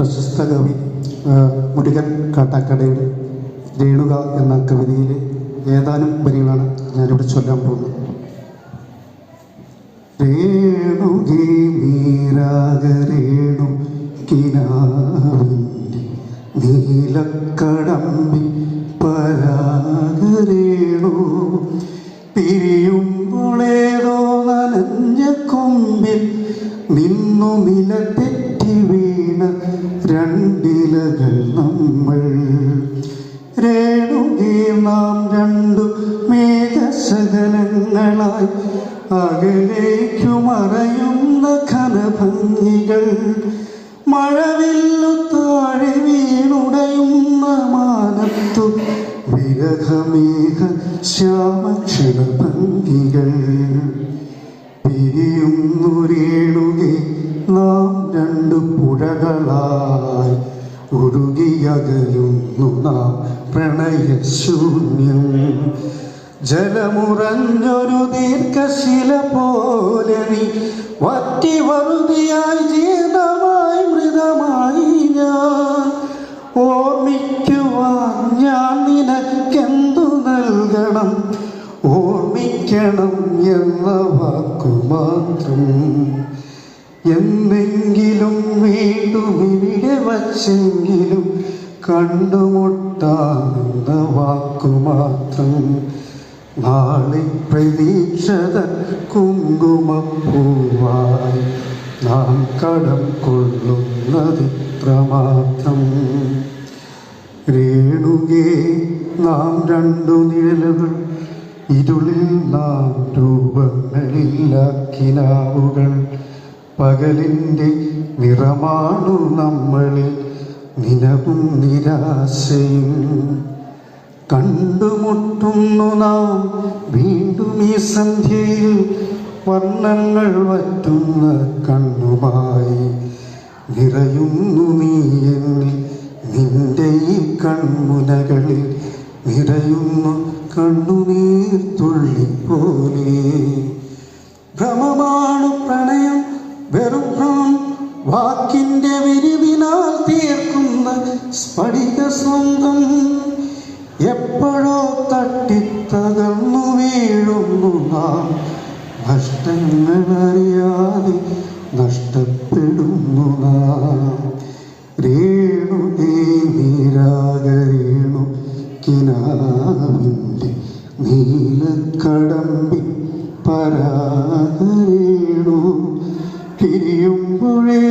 പ്രശസ്ത കവി മുരുകൻ കാട്ടാക്കടയുടെ രേണുക എന്ന കവിതയിലെ ഏതാനും വരികളാണ് ഞാനിവിടെ ചൊല്ലാൻ പോകുന്നത്. രേണുകേ നീരാഗരേണു കിനാവിൻ്റെ നീലക്കടമ്പി പരാഗരേണു പിരിയുമ്പോളേതോ നനഞ്ഞ കൊമ്പിൽ നിന്നു നിലതെറ്റി വീണ രണ്ടിലകൾ നമ്മൾ. രേണുകേ നാം രണ്ടു മേഘശകലങ്ങളായി അകലേക്കു മറയുന്ന ഘനഭംഗികൾ. മഴവില്ലു താഴെ വീണുടയുന്ന മാനത്തു വിരഹമേഘ ശ്യാമക്ഷണഭംഗികൾ. പിരിയുന്നു രേണുകേ നാം രണ്ടു പുഴകളായി ഒഴുകിയകലുന്നു നാം പ്രണയശൂന്യം. ജലമുറഞ്ഞൊരു ദീർഘശില പോലെ നീ വറ്റി വറുതിയായി ജീർണമായി മൃതമായി ഞാൻ. ഓർമ്മിക്കുവാൻ ഞാൻ നിനക്കെന്തു നൽകണം, ഓർമ്മിക്കണം എന്ന വാക്കുമാത്രം. എന്നെങ്കിലും വീണ്ടും ഇവിടെ വച്ചെങ്കിലും കണ്ടുമുട്ടാമെന്ന വാക്കുമാത്രം. നാളെ പ്രതീക്ഷത കുങ്കുമപ്പൂവായി നാം കടം കൊള്ളുന്നതിത്രമാത്രം. രേണുകേ നാം രണ്ടു നിഴലുകൾ, ഇരുളിൽ നാം രൂപങ്ങളില്ല കിനാവുകൾ. പകലിൻ്റെ നിറമാണു നമ്മളിൽ നിലവും നിരാശയും. കണ്ടുമുട്ടുന്നു നാം വീണ്ടും ഈ സന്ധ്യയിൽ വർണ്ണങ്ങൾ വറ്റുന്ന കണ്ണുമായി. നിറയുന്നു നീ എന്നിൽ നിന്റെ ഈ കൺമുനകളിൽ നിറയുന്നു കണ്ണുനീർ തുള്ളിപ്പോലെ. ഭ്രമമാണു പ്രണയം വെറും ഭ്രമം, വാക്കിൻ്റെ വിരിവിനാൽ തീർക്കുന്ന സ്ഫടിക സ്വന്തം. എപ്പോഴോ തട്ടിത്തകർന്നു വീഴുന്നു നാം, നഷ്ടങ്ങളറിയാതെ നഷ്ടപ്പെടുന്നു നാം. രേണുകേ നീരാഗരേണു കിനാവിൻ്റെ നീലക്കടമ്പി പരാഗരേണു പിരിയുമ്പോഴേ